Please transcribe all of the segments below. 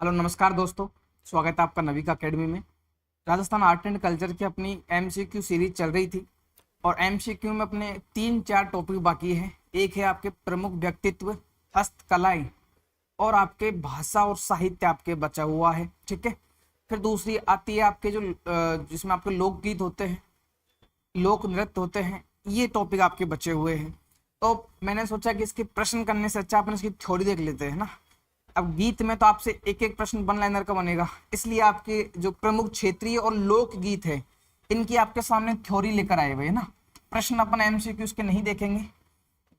Hello नमस्कार दोस्तों, स्वागत है आपका नविका अकेडमी में। राजस्थान आर्ट एंड कल्चर की अपनी एमसीक्यू सीरीज चल रही थी और एमसीक्यू में अपने 3-4 टॉपिक बाकी है। एक है आपके प्रमुख व्यक्तित्व, हस्तकलाएं और आपके भाषा और साहित्य आपके बचा हुआ है, ठीक है। फिर दूसरी आती है आपके जो जिसमें आपके लोकगीत होते हैं, लोक नृत्य होते हैं, ये टॉपिक आपके बचे हुए हैं। तो मैंने सोचा कि इसके प्रश्न करने से अच्छा अपन इसकी थ्योरी देख लेते हैं ना। अब गीत में तो आपसे एक एक प्रश्न वन लाइनर का बनेगा, इसलिए आपके जो प्रमुख क्षेत्रीय और लोक गीत है इनकी आपके सामने थ्योरी लेकर आए हुए है ना। प्रश्न अपन एमसीक्यूज के नहीं देखेंगे,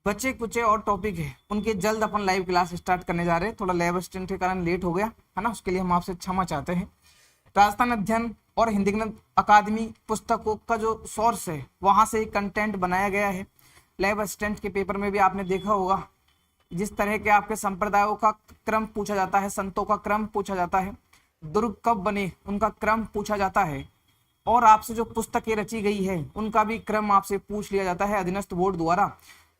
बचे कुचे और टॉपिक है उनके जल्द अपन लाइव क्लास स्टार्ट करने जा रहे हैं। थोड़ा लैब असिस्टेंट के कारण लेट हो गया है ना, उसके लिए हम आपसे क्षमा चाहते हैं। राजस्थान अध्ययन और हिंदी गणित अकादमी पुस्तकों का जो सोर्स है वहां से कंटेंट बनाया गया है। लैब असिस्टेंट के पेपर में भी आपने देखा होगा जिस तरह के आपके संप्रदायों का क्रम पूछा जाता है, संतों का क्रम पूछा जाता है, दुर्ग कब बने उनका क्रम पूछा जाता है, और आपसे जो पुस्तकें रची गई है उनका भी क्रम आपसे पूछ लिया जाता है अधीनस्थ बोर्ड द्वारा।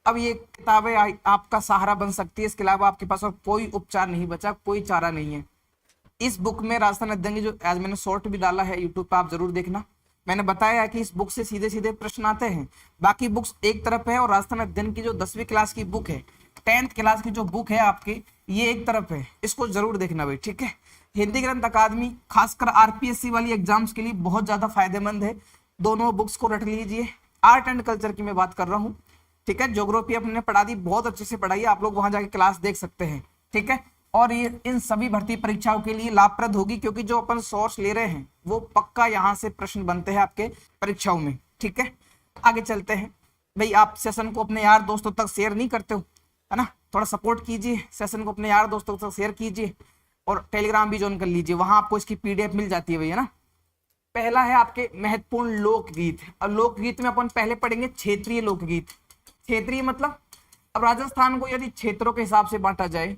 अब ये किताबें आपका सहारा बन सकती है, इसके अलावा आपके पास और कोई उपचार नहीं बचा, कोई चारा नहीं है। इस बुक में राजस्थान अध्ययन की जो आज मैंने शॉर्ट भी डाला है यूट्यूब पर, आप जरूर देखना। मैंने बताया है कि इस बुक से सीधे सीधे प्रश्न आते हैं, बाकी बुक्स एक तरफ है और राजस्थान अध्ययन की जो 10वीं क्लास की बुक है, 10th क्लास की जो बुक है आपकी, ये एक तरफ है, इसको जरूर देखना भाई, ठीक है। हिंदी ग्रंथ अकादमी खासकर आरपीएससी वाली एग्जाम्स के लिए बहुत ज्यादा फायदेमंद है, दोनों बुक्स को रट लीजिए। आर्ट एंड कल्चर की मैं बात कर रहा हूँ, ठीक है। ज्योग्राफी अपने पढ़ा दी, बहुत अच्छे से पढ़ाई, आप लोग वहां जाके क्लास देख सकते हैं, ठीक है। और ये इन सभी भर्ती परीक्षाओं के लिए लाभप्रद होगी क्योंकि जो अपन सोर्स ले रहे हैं वो पक्का यहाँ से प्रश्न बनते हैं आपके परीक्षाओं में, ठीक है। आगे चलते हैं भाई, आप सेशन को अपने यार दोस्तों तक शेयर नहीं करते हो है ना, थोड़ा सपोर्ट कीजिए, सेशन को अपने यार दोस्तों तक शेयर कीजिए और टेलीग्राम भी ज्वाइन कर लीजिए, वहां आपको इसकी पीडीएफ मिल जाती है भैया ना। पहला है आपके महत्वपूर्ण लोकगीत, और लोकगीत में अपन पहले पढ़ेंगे क्षेत्रीय लोकगीत। क्षेत्रीय मतलब अब राजस्थान को यदि क्षेत्रों के हिसाब से बांटा जाए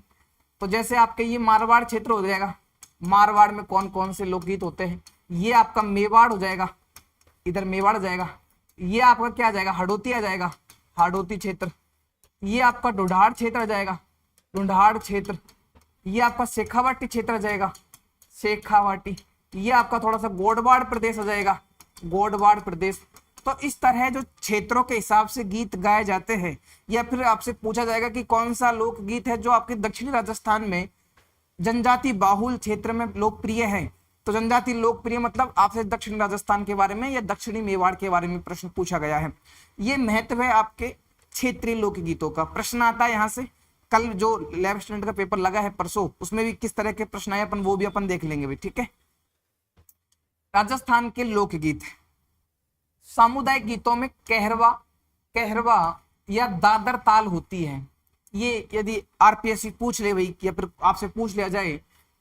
तो जैसे आपके ये मारवाड़ क्षेत्र हो जाएगा, मारवाड़ में कौन कौन से लोकगीत होते हैं, ये आपका मेवाड़ हो जाएगा, इधर मेवाड़ जाएगा, ये आपका क्या आ जाएगा, हडोती आ जाएगा, हाडोती क्षेत्र, ये आपका ढूंढाड़ क्षेत्र आ जाएगा, ढूंढाड़ क्षेत्र, ये आपका शेखावाटी क्षेत्र आ जाएगा, शेखावाटी, ये आपका थोड़ा सा गोडवाड़ प्रदेश आ जाएगा, गोडवाड़ प्रदेश। तो इस तरह जो क्षेत्रों के हिसाब से गीत गाए जाते हैं, या फिर आपसे पूछा जाएगा कि कौन सा लोकगीत है जो आपके दक्षिणी राजस्थान में जनजाति बाहुल क्षेत्र में लोकप्रिय है, तो जनजाति लोकप्रिय मतलब आपसे दक्षिणी राजस्थान के बारे में या दक्षिणी मेवाड़ के बारे में प्रश्न पूछा गया है। ये महत्व है आपके क्षेत्रीय लोकगीतों का। प्रश्न आता है यहाँ से, कल जो लैब स्टूडेंट का पेपर लगा है परसों, उसमें भी किस तरह के प्रश्न आए अपन वो भी अपन देख लेंगे भी, ठीक है। राजस्थान के लोकगीत, सामुदायिक गीतों में कहरवा, कहरवा या दादर ताल होती है। ये यदि आरपीएससी पूछ ले भाई, या फिर आपसे पूछ लिया जाए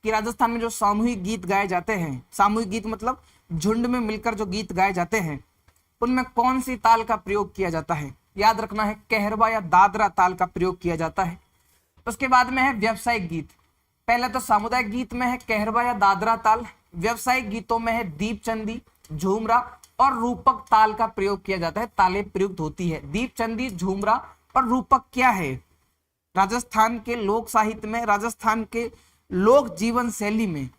कि राजस्थान में जो सामूहिक गीत गाए जाते हैं, सामूहिक गीत मतलब झुंड में मिलकर जो गीत गाए जाते हैं, उनमें कौन सी ताल का प्रयोग किया जाता है, याद रखना है कहरवा या दादरा ताल का प्रयोग किया जाता है। उसके बाद में है व्यावसायिक गीत। पहले तो सामुदायिक गीत में है कहरवा या दादरा ताल, व्यावसायिक गीतों में है दीपचंदी, झूमरा और रूपक ताल का प्रयोग किया जाता है, तालें प्रयुक्त होती है। दीपचंदी, झूमरा और रूपक क्या है, राजस्थान के लोक साहित्य में, राजस्थान के लोक जीवन शैली में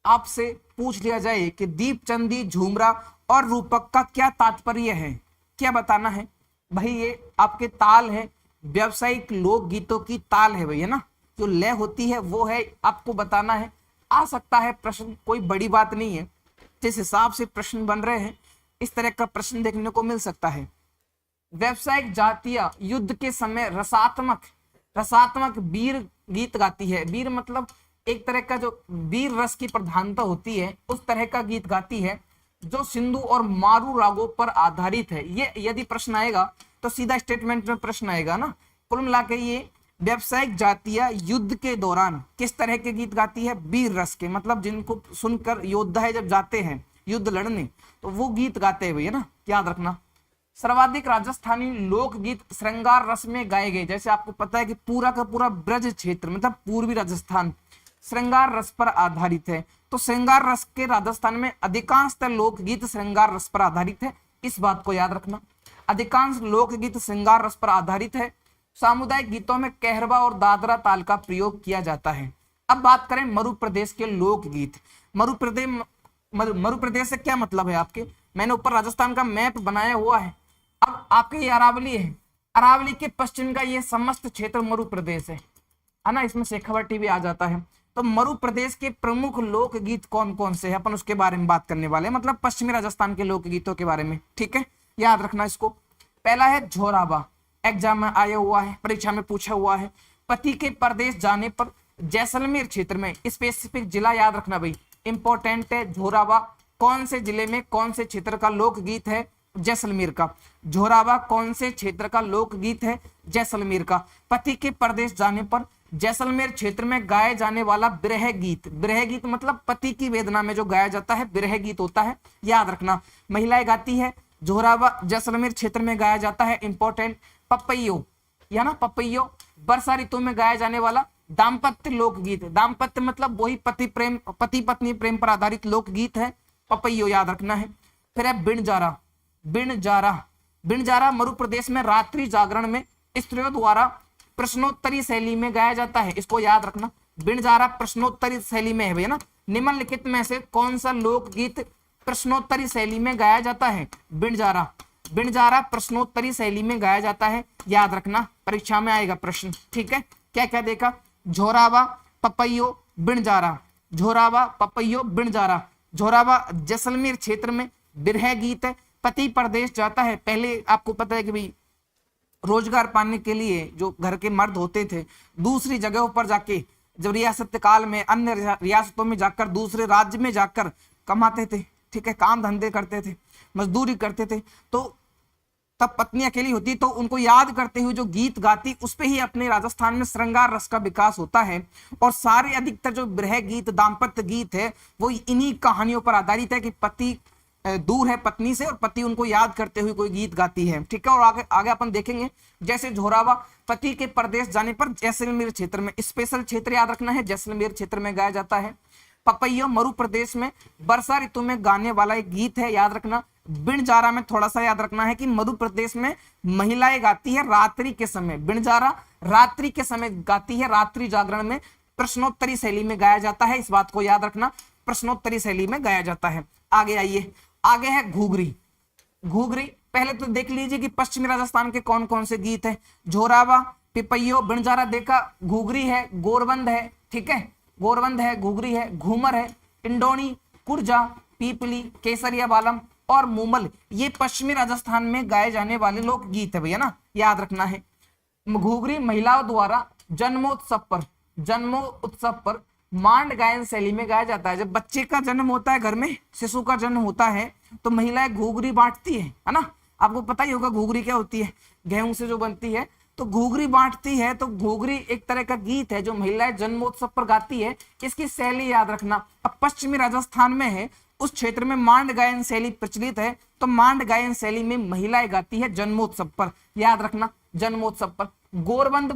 आपसे पूछ लिया जाए कि दीपचंदी, झूमरा और रूपक का क्या तात्पर्य है, क्या बताना है भाई। ये आपके ताल है, व्यावसायिक लोक गीतों की ताल है भैया ना, जो लय होती है वो है, आपको बताना है। आ सकता है प्रश्न, कोई बड़ी बात नहीं है, जिस हिसाब से प्रश्न बन रहे हैं इस तरह का प्रश्न देखने को मिल सकता है। व्यावसायिक जातियां युद्ध के समय रसात्मक, रसात्मक वीर गीत गाती है। वीर मतलब एक तरह का जो वीर रस की प्रधानता होती है उस तरह का गीत गाती है जो सिंधु और मारू रागों पर आधारित है। ये यदि प्रश्न आएगा तो सीधा स्टेटमेंट में प्रश्न आएगा ना। कुल मिला के ये व्यावसायिक जातियां युद्ध के दौरान किस तरह के गीत गाती है, वीर रस के, मतलब जिनको सुनकर योद्धा जब जाते हैं युद्ध लड़ने तो वो गीत गाते हैं भैया ना, याद रखना। सर्वाधिक राजस्थानी लोकगीत श्रृंगार रस में गाए गए, जैसे आपको पता है कि पूरा का पूरा ब्रज क्षेत्र मतलब पूर्वी राजस्थान श्रृंगार रस पर आधारित है, तो श्रृंगार रस के राजस्थान में अधिकांशतः लोकगीत श्रृंगार रस पर आधारित है, इस बात को याद रखना। अधिकांश लोकगीत श्रृंगार रस पर आधारित है। सामुदायिक गीतों में कहरवा और दादरा ताल का प्रयोग किया जाता है। अब बात करें मरु प्रदेश के लोकगीत। मरु प्रदेश, मरु प्रदेश से क्या मतलब है आपके, मैंने ऊपर राजस्थान का मैप बनाया हुआ है। अब आपके ये अरावली है, अरावली के पश्चिम का ये समस्त क्षेत्र मरु प्रदेश है ना, इसमें शेखावाटी भी आ जाता है। तो मरु प्रदेश के प्रमुख लोकगीत कौन कौन से हैं, अपन उसके बारे में बात करने वाले हैं, मतलब पश्चिमी राजस्थान के लोकगीतों के बारे में, ठीक है, याद रखना इसको। पहला है झोराबा, एग्जाम में आया हुआ है, परीक्षा में पूछा हुआ है। पति के परदेश जाने पर जैसलमेर क्षेत्र में, स्पेसिफिक जिला याद रखना भाई, इंपॉर्टेंट है। झोराबा कौन से जिले में, कौन से क्षेत्र का लोकगीत है, जैसलमेर का। झोराबा कौन से क्षेत्र का लोकगीत है, जैसलमेर का। पति के परदेश जाने पर जैसलमेर क्षेत्र में गाए जाने वाला बिरह गीत, बिरह गीत मतलब पति की वेदना में जो गाया जाता है बिरह गीत होता है, याद रखना, महिलाएं गाती है। झोराबा जैसलमेर क्षेत्र में गाया जाता है, इंपॉर्टेंट। पपैयो, या ना पपैयो, वर्षा ऋतु में गाया जाने वाला दाम्पत्य लोकगीत, दाम्पत्य मतलब वही पति पत्नी प्रेम पर आधारित लोकगीत है, पपैयो याद रखना है। फिर है बिनजारा, बिनजारा, बिनजारा मरु प्रदेश में रात्रि जागरण में स्त्रियों द्वारा प्रश्नोत्तरी शैली में गाया जाता है, इसको याद रखना। बिनजारा प्रश्नोत्तरी शैली में है भैया ना, निम्नलिखित में से कौन सा लोकगीत प्रश्नोत्तरी शैली में गाया जाता है, बिनजारा। बिनजारा प्रश्नोत्तरी शैली में गाया जाता है, याद रखना, परीक्षा में आएगा प्रश्न, ठीक है। क्या क्या देखा, झोराबा, पपैयो, बिनजारा, झोराबा, पपैयो, बिनजारा। झोराबा जैसलमेर क्षेत्र में बिरह गीत है। पति परदेश जाता है, पहले आपको पता है कि भाई रोजगार पाने के लिए जो घर के मर्द होते थे दूसरी जगहों पर जाके, जब रियासत काल में अन्य रियासतों में जाकर, दूसरे राज्य में जाकर कमाते थे, ठीक है, काम धंधे करते थे, मजदूरी करते थे, तो तब पत्नी अकेली होती तो उनको याद करते हुए जो गीत गाती, उस पे ही अपने राजस्थान में श्रृंगार रस का विकास होता है। और सारे अधिकतर जो बिरह गीत, दाम्पत्य गीत है, वो इन्हीं कहानियों पर आधारित है कि पति दूर है पत्नी से और पति उनको याद करते हुए कोई गीत गाती है, ठीक है। और आगे आगे अपन देखेंगे, जैसे झोरावा पति के परदेश जाने पर जैसलमेर क्षेत्र में, स्पेशल क्षेत्र याद रखना है, जैसलमेर क्षेत्र में गाया जाता है। पपैया मरु प्रदेश में वर्षा ऋतु में गाने वाला एक गीत है, याद रखना। बिनजारा में थोड़ा सा याद रखना है कि मध्य प्रदेश में महिलाएं गाती है रात्रि के समय, बिनजारा रात्रि के समय गाती है, रात्रि जागरण में प्रश्नोत्तरी शैली में गाया जाता है, इस बात को याद रखना, प्रश्नोत्तरी शैली में गाया जाता है। आगे आइए, आगे है घूघरी। घूघरी पहले तो देख लीजिए कि पश्चिमी राजस्थान के कौन कौन से गीत है, झोरावा, पिपैयो, बिनजारा देखा, घूघरी है, गोरबंद है, ठीक है, गोरबंद है, घूघरी है, घूमर है, इंडोनी, कुर्जा, पीपली, केसरिया बालम और मूमल, ये पश्चिमी राजस्थान में गाए जाने वाले लोक गीत है भैया ना, याद रखना है। घूघरी महिलाओं द्वारा जन्मोत्सव पर मांड गायन शैली में गाया जाता है। जब बच्चे का जन्म होता है, घर में शिशु का जन्म होता है, तो महिलाएं घूघरी बांटती है ना, आपको पता ही होगा घूघरी क्या होती है, गेहूं से जो बनती है, तो घूघरी बांटती है। तो घूघरी एक तरह का गीत है जो महिलाएं जन्मोत्सव पर गाती है, इसकी शैली याद रखना। अब पश्चिमी राजस्थान में है, उस क्षेत्र में मांड गायन शैली प्रचलित है, तो मांड गायन शैली में महिलाएं गाती है जन्मोत्सव पर, याद रखना, जन्मोत्सव पर। गोरबंद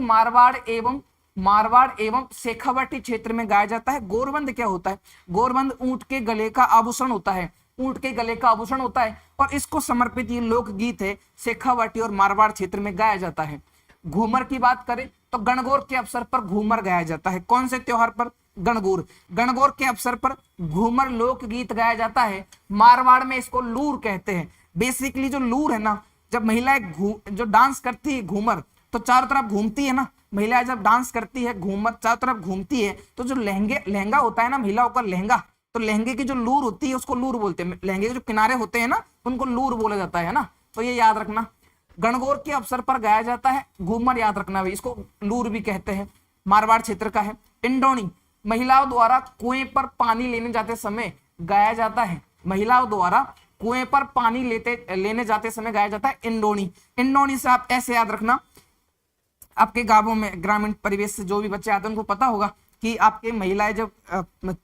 मारवाड़ एवं शेखावाटी क्षेत्र में गाया जाता है। गोरबंद क्या होता है, गोरबंद ऊंट के गले का आभूषण होता है, ऊंट के गले का आभूषण होता है, और इसको समर्पित ये लोकगीत है, शेखावाटी और मारवाड़ क्षेत्र में गाया जाता है। घूमर की बात करें तो गणगौर के अवसर पर घूमर गाया जाता है। कौन से त्योहार पर, गणगौर, गणगौर के अवसर पर घूमर लोकगीत गाया जाता है। मारवाड़ में इसको लूर कहते हैं। बेसिकली जो लूर है ना, जब महिलाएं जो डांस करती है घूमर, तो चारों तरफ घूमती है ना, महिलाएं जब डांस करती है घूमर चारों तरफ घूमती है, तो जो लहंगा होता है ना महिलाओं का लहंगा, तो लहंगे की जो लूर होती है उसको लूर बोलते हैं। लहंगे के जो किनारे होते हैं ना उनको लूर बोला जाता है ना, तो ये याद रखना। गणगौर के अवसर पर गाया जाता है घूमर, याद रखना भाई, इसको लूर भी कहते हैं, मारवाड़ क्षेत्र का है। इंडोनी महिलाओं द्वारा कुएं पर पानी लेने जाते समय गाया जाता है, महिलाओं द्वारा कुएं पर पानी लेने जाते समय गाया जाता है इंडोनी। इंडोनी से आप ऐसे याद रखना, आपके गांवों में ग्रामीण परिवेश से जो भी बच्चे आते हैं उनको पता होगा कि आपके महिलाएं जब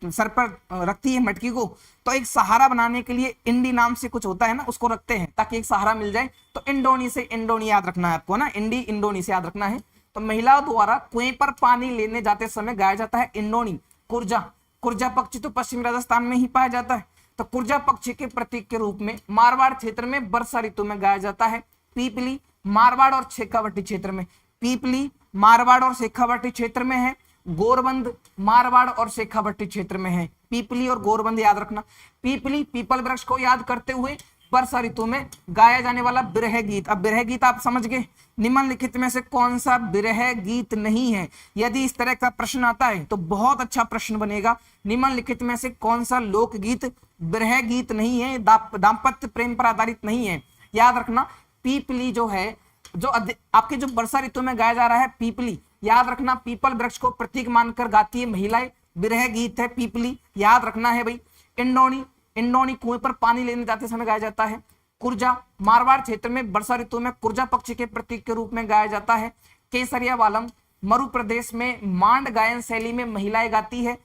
सर पर रखती है मटकी को, तो एक सहारा बनाने के लिए इंडी नाम से कुछ होता है ना, उसको रखते हैं ताकि एक सहारा मिल जाए। तो इंडोनी से इंडोनी याद रखना है आपको ना, इंडी इंडोनी से याद रखना है। तो महिलाओं द्वारा कुएं पर पानी लेने जाते समय गाया जाता है इंडोनी। कुर्जा, कुर्जा पक्षी तो पश्चिमी राजस्थान में ही पाया जाता है, तो कुर्जा पक्षी के प्रतीक के रूप में मारवाड़ क्षेत्र में वर्षा ऋतु में गाया जाता है। पीपली मारवाड़ और शेखावाटी क्षेत्र में, पीपली मारवाड़ और शेखावाटी क्षेत्र में है, गोरबंद, मारवाड़ और शेखावटी क्षेत्र में है। पीपली और गोरबंद याद रखना। पीपली पीपल वृक्ष को याद करते हुए वर्षा ऋतु में गाया जाने वाला विरह गीत। अब विरह गीत आप समझ गए, निम्नलिखित में से कौन सा विरह गीत नहीं है? यदि इस तरह का प्रश्न आता है तो बहुत अच्छा प्रश्न बनेगा। निम्नलिखित में से कौन सा लोकगीत विरह गीत नहीं है, दाम्पत्य प्रेम पर आधारित नहीं है? याद रखना, पीपली जो है, जो आपके जो वर्षा ऋतु में गाया जा रहा है पीपली, याद रखना पीपल वृक्ष को प्रतीक मानकर गाती है महिलाएं, विरह गीत है पीपली, याद रखना है भाई। इंडोनी, इंडोनी कुएं पर पानी लेने जाते समय गाया जाता है। कुर्जा, मारवाड़ क्षेत्र में वर्षा ऋतु में कुर्जा पक्षी के प्रतीक के रूप में गाया जाता है। केसरिया वालम, मरु प्रदेश में मांड गायन शैली में महिलाएं गाती है।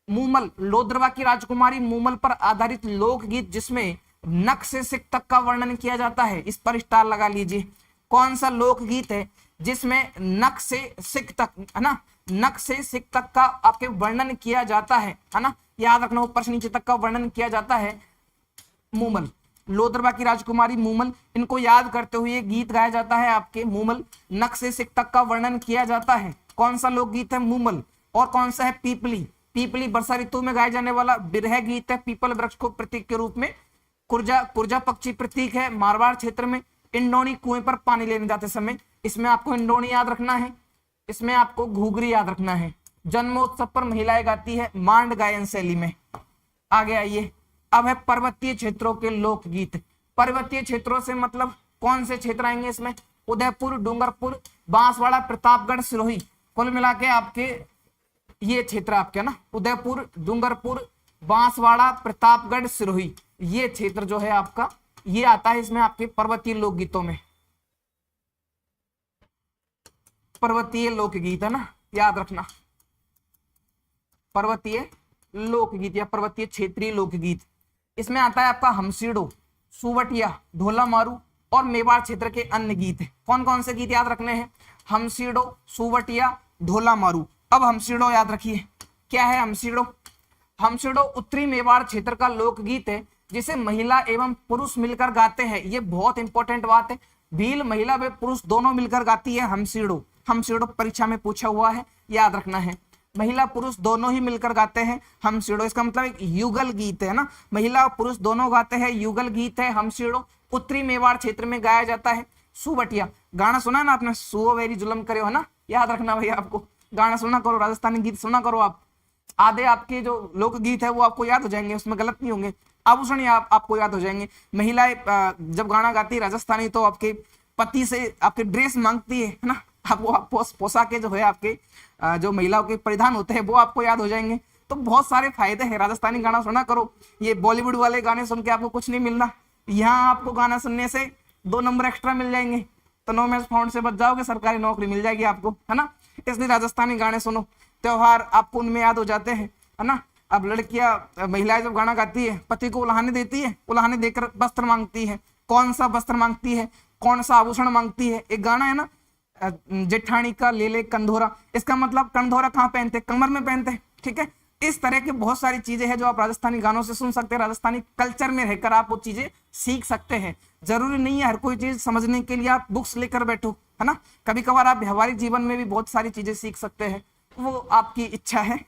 मूमल, लोद्रवा की राजकुमारी मूमल पर आधारित लोकगीत जिसमें नख से सिक तक का वर्णन किया जाता है। इस पर स्टार लगा लीजिए। कौन सा लोकगीत है जिसमें नख से सिक तक, है ना, नख से सिक तक का आपके वर्णन किया जाता है ना? याद रखना, ऊपर से नीचे तक का वर्णन किया जाता है। मूमल, लोद्रवा की राजकुमारी मूमल, इनको याद करते हुए गीत गाया जाता है आपके मूमल, नख से सिक तक का वर्णन किया जाता है। कौन सा लोकगीत है? मूमल। और कौन सा है? पीपली। पीपली वर्षा ऋतु में गाया जाने वाला विरह गीत है, पीपल वृक्ष को प्रतीक के रूप में। कुर्जा, कुर्जा पक्षी प्रतीक है मारवाड़ क्षेत्र में। इंडोनी, कुएं पर पानी लेने जाते समय, इसमें आपको इंडोनी याद रखना है, इसमें आपको घूघरी याद रखना है। जन्मोत्सव पर महिलाएं गाती है मांड गायन शैली में। आगे आइए, अब है पर्वतीय क्षेत्रों के लोकगीत। पर्वतीय क्षेत्रों से मतलब कौन से क्षेत्र आएंगे इसमें? उदयपुर, डूंगरपुर, बांसवाड़ा, प्रतापगढ़, सिरोही, कुल मिला के आपके ये क्षेत्र आपके ना, उदयपुर, डूंगरपुर, बांसवाड़ा, प्रतापगढ़, सिरोही, ये क्षेत्र जो है आपका, ये आता है इसमें आपके पर्वतीय लोकगीतों में। पर्वतीय लोकगीत है ना, याद रखना, पर्वतीय लोकगीत या पर्वतीय क्षेत्रीय लोकगीत। इसमें आता है आपका हमसीडो, सुवटिया, ढोला मारू और मेवाड़ क्षेत्र के अन्य गीत। कौन कौन से गीत याद रखने हैं? हमसीडो, सुवटिया, ढोला मारू। अब हमसीडो याद रखिए, क्या है हमसीडो? हमसीडो उत्तरी मेवाड़ क्षेत्र का लोकगीत है जिसे महिला एवं पुरुष मिलकर गाते हैं। ये बहुत इंपॉर्टेंट बात है, भील महिला व पुरुष दोनों मिलकर गाती है हमसीडो। हमसीडो परीक्षा में पूछा हुआ है, याद रखना है, महिला पुरुष दोनों ही मिलकर गाते हैं हमसीडो। इसका मतलब एक युगल गीत है ना, महिला और पुरुष दोनों गाते हैं, युगल गीत है हमसीडो। उत्तरी मेवाड़ क्षेत्र में गाया जाता है। सुवटिया, गाना सुना है ना आपने, सुओ वेरी जुलम करे, है ना, याद रखना भैया, आपको गाना सुना करो, राजस्थानी गीत सुना करो आप, आधे आपके जो लोकगीत है वो आपको याद हो जाएंगे, उसमें गलत नहीं होंगे। आभूषण आपको याद हो जाएंगे। महिलाएं जब गाना गाती है राजस्थानी तो आपके पति से आपके ड्रेस मांगती है ना, आपको पोशाक जो है आपके जो महिलाओं के परिधान होते हैं वो आपको याद हो जाएंगे। तो बहुत सारे फायदे हैं, राजस्थानी गाना सुना करो। ये बॉलीवुड वाले गाने सुन के आपको कुछ नहीं मिलना, यहाँ आपको गाना सुनने से 2 नंबर एक्स्ट्रा मिल जाएंगे, तो नो मैच फाउंड से बच जाओगे, सरकारी नौकरी मिल जाएगी आपको, है ना। इसलिए राजस्थानी गाने सुनो, त्योहार आपको उनमें याद हो जाते हैं, है ना। अब लड़कियां, महिलाएं जब गाना गाती है पति को उल्हाने देती है, उल्हाने देकर वस्त्र मांगती है। कौन सा वस्त्र मांगती है, कौन सा आभूषण मांगती है? एक गाना है ना, जेठानी का ले ले कंधोरा, इसका मतलब कंधोरा कहाँ पहनते? कमर में पहनते, ठीक है। इस तरह की बहुत सारी चीजें हैं जो आप राजस्थानी गानों से सुन सकते हैं, राजस्थानी कल्चर में रहकर आप वो चीजें सीख सकते हैं। जरूरी नहीं है हर कोई चीज समझने के लिए आप बुक्स लेकर बैठो, है ना। कभी कभार आप व्यवहारिक जीवन में भी बहुत सारी चीजें सीख सकते हैं, वो आपकी इच्छा है।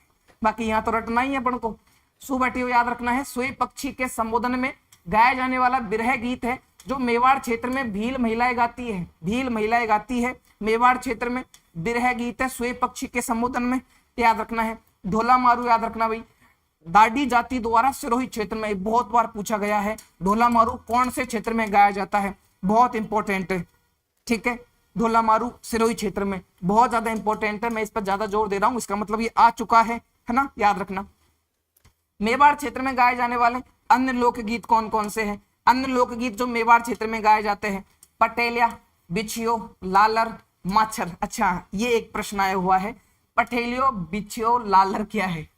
बाकी यहाँ तो रटना ही है अपन को। सुवटिया याद रखना है, सोए पक्षी के संबोधन में गाया जाने वाला विरह गीत है जो मेवाड़ क्षेत्र में भील महिलाएं गाती है, भील महिलाएं गाती है मेवाड़ क्षेत्र में विरह गीत है सोए पक्षी के संबोधन में, याद रखना है। ढोला मारू याद रखना भाई, दादी जाति द्वारा सिरोही क्षेत्र में, बहुत बार पूछा गया है। ढोला मारू कौन से क्षेत्र में गाया जाता है? बहुत इंपॉर्टेंट है, ठीक है। ढोला मारू सिरोही क्षेत्र में, बहुत ज्यादा इंपॉर्टेंट है, मैं इस पर ज्यादा जोर दे रहा हूँ, इसका मतलब ये आ चुका है ना, याद रखना। मेवाड़ क्षेत्र में गाए जाने वाले अन्य लोकगीत कौन कौन से हैं? अन्य लोकगीत जो मेवाड़ क्षेत्र में गाए जाते हैं, पटेलिया, बिछियो, लालर, माछर। अच्छा, ये एक प्रश्न आया हुआ है, पटेलियो, बिछियो, लालर क्या है?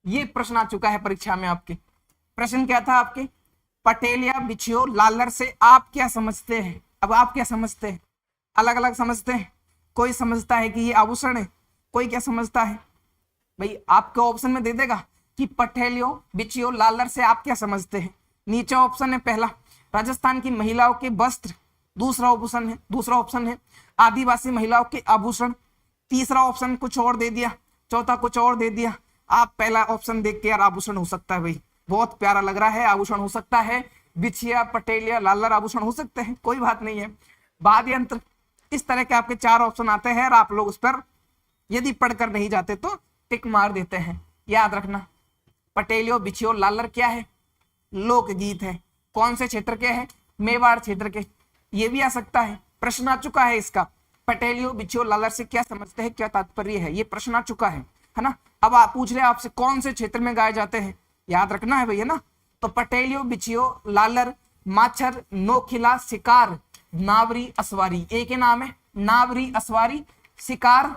ये प्रश्न आ चुका है परीक्षा में आपके। प्रश्न क्या था आपके? पटेलिया, बिछियो, लालर से आप क्या समझते हैं? अब आप क्या समझते हैं? अलग अलग समझते हैं। कोई समझता है कि ये आभूषण है, कोई क्या समझता है? भाई आपके ऑप्शन में दे देगा कि पटेलियो, बिछियो, लालर से आप क्या समझते हैं। नीचे ऑप्शन है पहला, राजस्थान की महिलाओं के वस्त्र। दूसरा ऑप्शन है आदिवासी महिलाओं के आभूषण। तीसरा ऑप्शन कुछ और दे दिया, चौथा कुछ और दे दिया। आप पहला ऑप्शन देख के यार आभूषण हो सकता है भाई, बहुत प्यारा लग रहा है, आभूषण हो सकता है, बिछिया, पटेलिया, लालर आभूषण हो सकते हैं, कोई बात नहीं है। वाद्य यंत्र, इस तरह के आपके 4 ऑप्शन आते हैं और आप लोग उस पर यदि पढ़कर नहीं जाते तो टिक मार देते हैं। याद रखना, पटेलियो, बिछियो, लालर क्या है? लोकगीत है। कौन से क्षेत्र के हैं? मेवाड़ क्षेत्र के। ये भी आ सकता है, प्रश्न आ चुका है इसका, पटेलियो, बिछियो, लालर से क्या समझते हैं, क्या तात्पर्य है, ये प्रश्न आ चुका है ना। अब आप पूछ रहे हैं आपसे कौन से क्षेत्र में गाए जाते हैं, याद रखना है भैया ना। तो पटेलियो, बिछियो, लालर, माछर, नोखिला, शिकार, नावरी, असवारी, एक ही नाम है, नावरी, असवारी, शिकार,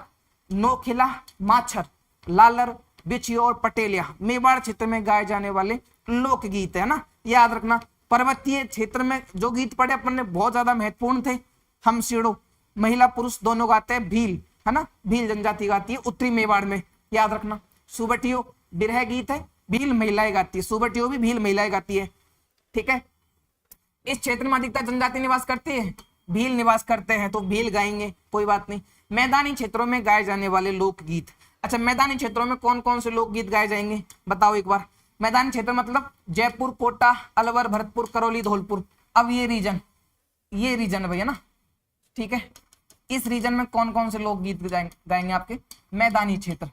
नोखिला, माछर, लालर, बिछियो और पटेलिया मेवाड़ क्षेत्र में गाए जाने वाले लोकगीत है ना। याद रखना, पर्वतीय क्षेत्र में जो गीत पढ़े अपन ने बहुत ज्यादा महत्वपूर्ण थे। हम सीढ़ो, महिला पुरुष दोनों गाते हैं, भील है ना, भील जनजाति गाती है उत्तरी मेवाड़ में। याद रखना, सुबटियो बिरह गीत है, भील महिलाएं गाती है, सुबटियो भी भील महिलाएं गाती है। ठीक है, इस क्षेत्र में अधिकतर जनजाति निवास करती है, भील निवास करते हैं तो भील गाएंगे, कोई बात नहीं। मैदानी क्षेत्रों में गाए जाने वाले लोकगीत। अच्छा, मैदानी क्षेत्रों में कौन कौन से लोकगीत गाए जाएंगे बताओ एक बार। मैदानी क्षेत्र मतलब जयपुर, कोटा, अलवर, भरतपुर, करौली, धौलपुर। अब ये रीजन है भैया ना, ठीक है। इस रीजन में कौन कौन से लोकगीत गाएंगे आपके मैदानी क्षेत्र।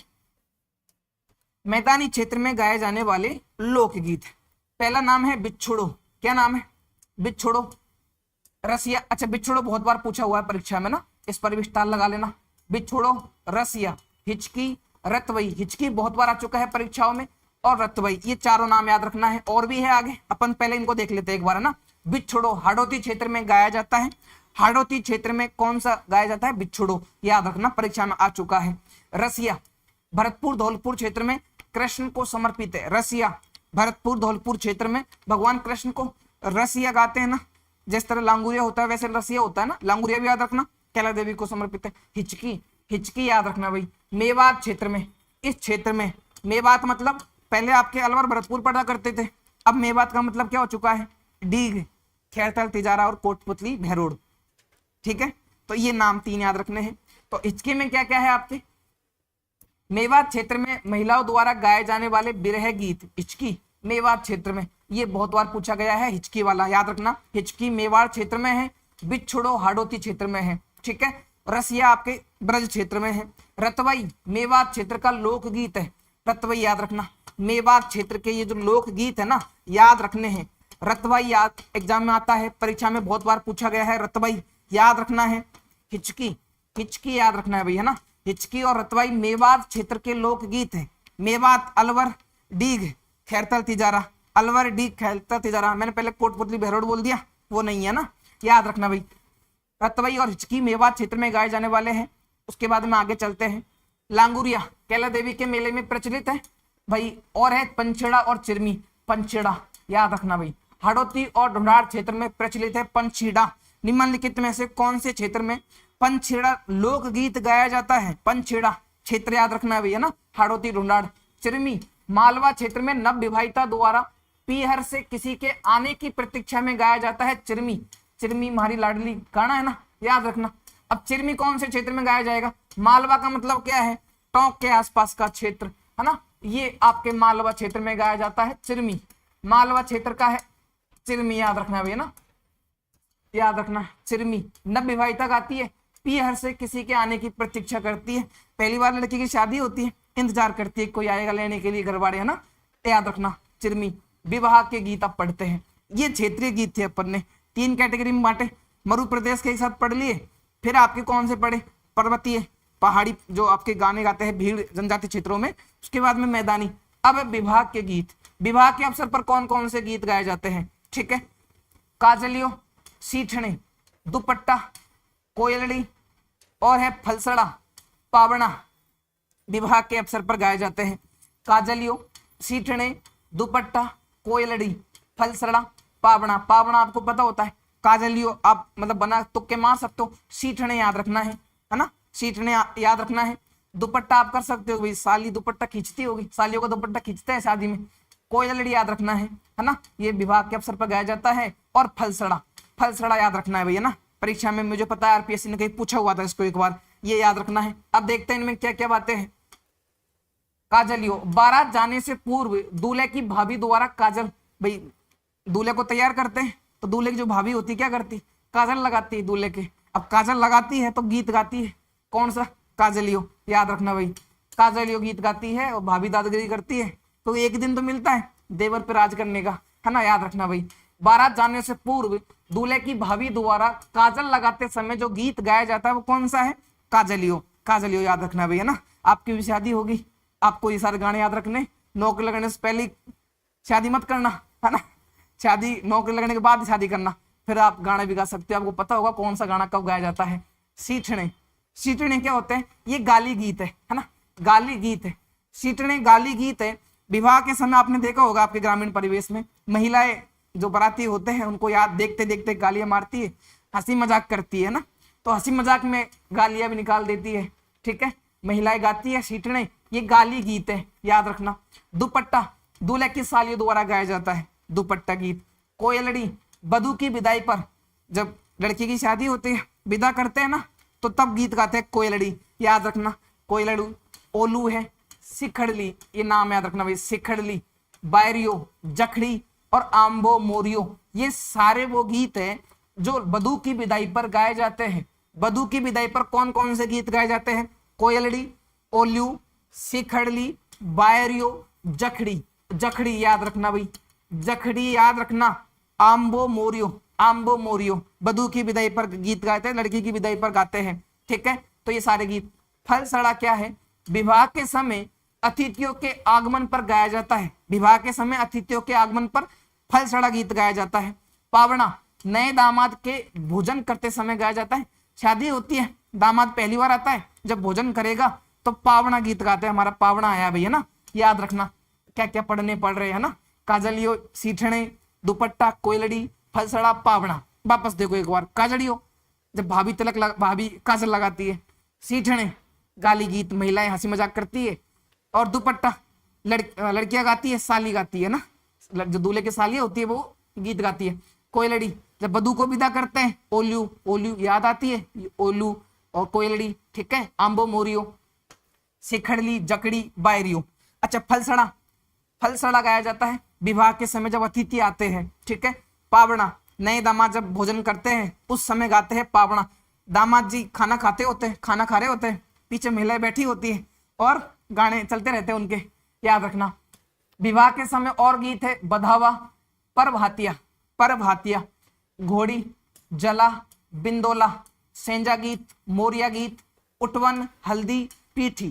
मैदानी क्षेत्र में गाए जाने वाले लोकगीत, पहला नाम है बिछुड़ो। क्या नाम है? बिछुड़ो, रसिया। अच्छा, बिछुड़ो बहुत बार पूछा हुआ है परीक्षा में ना, इस पर भी स्टार लगा लेना। बिछुड़ो, रसिया, हिचकी, रतवई। हिचकी बहुत बार आ चुका है परीक्षाओं में, और रतवई, ये चारों नाम याद रखना है। और भी है आगे, अपन पहले इनको देख लेते हैं एक बार है ना। बिछुड़ो हाड़ौती क्षेत्र में गाया जाता है। हाड़ौती क्षेत्र में कौन सा गाया जाता है? बिछुड़ो, याद रखना, परीक्षा में आ चुका है। रसिया भरतपुर धौलपुर क्षेत्र में कृष्ण को समर्पित है। रसिया भरतपुर धौलपुर क्षेत्र में भगवान कृष्ण को रसिया गाते हैं ना, जिस तरह लांगुरिया होता है वैसे रसिया होता है ना, लांगुरिया भी याद रखना, कैला देवी को समर्पित है। हिचकी, हिचकी याद रखना भाई, मेवात क्षेत्र में। इस क्षेत्र में मेवात मतलब पहले आपके अलवर भरतपुर पढ़ा करते थे, अब मेवात का मतलब क्या हो चुका है? डीग, खैरथल, तिजारा और कोटपुतली, भैरोड़। ठीक है, तो ये नाम 3 याद रखने हैं। तो हिचकी में क्या क्या है आपके? मेवात क्षेत्र में महिलाओं द्वारा गाए जाने वाले बिरह गीत, हिचकी मेवात क्षेत्र में, ये बहुत बार पूछा गया है, हिचकी वाला याद रखना। हिचकी मेवाड़ क्षेत्र में है, बिछुड़ो हाड़ौती क्षेत्र में है। ठीक है, रसिया आपके ब्रज क्षेत्र में है। रतवई मेवात क्षेत्र का लोकगीत है, रतवई याद रखना। मेवात क्षेत्र के ये जो लोकगीत है ना, याद रखने हैं। रतवई याद एग्जाम में आता है, परीक्षा में बहुत बार पूछा गया है, रतवई याद रखना है। हिचकी, हिचकी याद रखना है भैया ना। हिचकी और रतवई मेवात क्षेत्र के लोकगीत है। मेवात, अलवर, डीग, खैरथल, तिजारा। अलवर, डीग, खैरथल, तिजारा। मैंने पहले कोटपुतली, भैरोड़ बोल दिया, वो नहीं है ना, याद रखना भाई। रतवई और हिचकी मेवात क्षेत्र में गाए जाने वाले हैं। उसके बाद में आगे चलते हैं। लांगुरिया कैला देवी के मेले में प्रचलित है भाई, और है पंचेड़ा और चिरमी। पंचेड़ा याद रखना भाई। हाड़ौती और ढूंढाड़ क्षेत्र में प्रचलित है पंचीड़ा। निम्नलिखित में से कौन से क्षेत्र में पंचेड़ा लोकगीत गाया जाता है? पंचेड़ा क्षेत्र याद रखना भैया ना, हाड़ौती, ढूंढाड़। चिरमी मालवा क्षेत्र में नव विवाहिता द्वारा पीहर से किसी के आने की प्रतीक्षा में गाया जाता है चिरमी। चिरमी हमारी लाडली गाना है ना, याद रखना। अब चिरमी कौन से क्षेत्र में गाया जाएगा? मालवा का मतलब क्या है? टोंक के आसपास का क्षेत्र है ना, ये आपके मालवा क्षेत्र में गाया जाता है चिरमी। मालवा क्षेत्र का है चिरमी, याद रखना भैया ना, याद रखना। चिरमी नव विवाहिता गाती है, पीहर से किसी के आने की प्रतीक्षा करती है। पहली बार लड़की की शादी होती है, इंतजार करती है कोई आएगा लेने के लिए, घर वाले है ना, याद रखना। चिरमी विवाह के गीत आप पढ़ते हैं। ये क्षेत्रीय गीत थे, अपन ने 3 कैटेगरी में बांटे। मरु प्रदेश के एक साथ पढ़ लिए, फिर आपके कौन से पढ़े? पर्वतीय, पहाड़ी जो आपके गाने गाते हैं भीड़ जनजाति क्षेत्रों में, उसके बाद में मैदानी। अब विवाह के गीत, विवाह के अवसर पर कौन कौन से गीत गाए जाते हैं? ठीक है, काजलियो, सीठने, दुपट्टा, कोयलड़ी और है फलसड़ा, पावना, विवाह के अवसर पर गाए जाते हैं। काजलियो, सीठने, दुपट्टा, कोयलड़ी, फलसड़ा, पावना। पावना आपको पता होता है, काजलियो आप मतलब बना तुक्के मार सकते हो। सीठने याद रखना है ना, सीठने याद रखना है। दुपट्टा आप कर सकते हो भाई, साली दुपट्टा खींचती होगी, सालियों का दुपट्टा खींचते हैं शादी में। कोयलड़ी याद रखना है ना, ये विवाह के अवसर पर गाया जाता है। और फलसड़ा, फलसड़ा याद रखना है भैया ना, परीक्षा में मुझे पता है आरपीएससी ने कहीं पूछा हुआ था इसको एक बार, ये याद रखना है। अब देखते हैं इनमें क्या क्या बातें हैं। काजलियो, बारात जाने से पूर्व दूल्हे की भाभी द्वारा काजल, भाई दूल्हे को तैयार करते हैं तो दूल्हे की जो भाभी होती क्या करती, काजल लगाती है दूल्हे के। अब काजल लगाती है तो गीत गाती है, कौन सा, काजलियो, याद रखना भाई, काजलियो गीत गाती है और भाभी दादागिरी करती है। तो एक दिन तो मिलता है देवर पे राज करने का, है ना, याद रखना भाई। बारात जाने से पूर्व दूल्हे की भाभी द्वारा काजल लगाते समय जो गीत गाया जाता है वो कौन सा है, काजलियो, काजलियो, याद रखना भाई, है ना। आपकी भी शादी होगी, आपको ये सारे गाने याद रखने, नौकरी लगने से पहले शादी मत करना, है ना, शादी नौकरी लगने के बाद शादी करना, फिर आप गाने भी गा सकते हो, आपको पता होगा कौन सा गाना कब गाया जाता है। सीठने, सीठने क्या होते हैं, ये गाली गीत है ना, गाली गीत है, सीठने गाली गीत है। विवाह के समय आपने देखा होगा आपके ग्रामीण परिवेश में महिलाएं जो बाराती होते हैं उनको याद देखते देखते गालियां मारती है, हंसी मजाक करती है ना, तो हंसी मजाक में गालियां भी निकाल देती है, ठीक है, महिलाएं गाती है सीठने, ये गाली गीत है, याद रखना। दुपट्टा, दूल्हे की सालियों द्वारा गाया जाता है दुपट्टा गीत। कोयलड़ी, बधू की विदाई पर, जब लड़की की शादी होती है विदा करते हैं ना तो तब गीत गाते हैं कोयलड़ी, याद रखना। कोयलड़ू, ओलू है, सिखड़ली, ये नाम याद रखना भाई, सिखड़ली, बायरियो, जखड़ी और आम्बो मोरियो, ये सारे वो गीत हैं जो बधू की विदाई पर गाए जाते हैं। बधू की विदाई पर कौन कौन से गीत गाए जाते हैं, कोयलड़ी, ओल्यू, सिखड़ली, बायरियो, जखड़ी, जखड़ी याद रखना भाई, जखड़ी याद रखना, आम्बो मोरियो, आम्बो मोरियो, बधू की विदाई पर गीत गाते हैं, लड़की की विदाई पर गाते हैं, ठीक है। तो ये सारे गीत। फलसड़ा क्या है, विवाह के समय अतिथियों के आगमन पर गाया जाता है, विवाह के समय अतिथियों के आगमन पर फलसड़ा गीत गाया जाता है। पावड़ा, नए दामाद के भोजन करते समय गाया जाता है, शादी होती है दामाद पहली बार आता है, जब भोजन करेगा तो पावड़ा गीत गाते हैं, हमारा पावड़ा आया भैया ना, याद रखना क्या क्या पढ़ने पड़ रहे हैं ना, काजलियो, सीठने, दुपट्टा, कोयलड़ी, फलसड़ा, पावड़ा। वापस देखो एक बार, काजलियो जब भाभी भाभी काजल लगाती है, सीठने गाली गीत, महिलाएं हंसी मजाक करती है, और दुपट्टा लड़कियां गाती है, साली गाती है ना, जो दूल्हे की साली होती है वो गीत गाती है। कोयलड़ी, जब बधू को विदा करते हैं, ओल्यू, ओल्यू याद आती है, ओल्यू और कोयलड़ी, ठीक है। आम्बो मोरियो, सिखड़ली, जकड़ी, बायरियो। अच्छा, फलसड़ा, फलसड़ा गाया जाता है विवाह के समय जब अतिथि आते हैं, ठीक है। पावड़ा, नए दामाद जब भोजन करते हैं उस समय गाते हैं पावड़ा। दामाद जी खाना खाते होते हैं, खाना खा रहे होते हैं, पीछे महिलाएं बैठी होती है और गाने चलते रहते हैं उनके, याद रखना। विवाह के समय और गीत है बधावा, परभातिया, परभातिया, घोड़ी, जला, बिंदोला, सेंजा गीत, मोरिया गीत, उटवन, हल्दी, पीठी,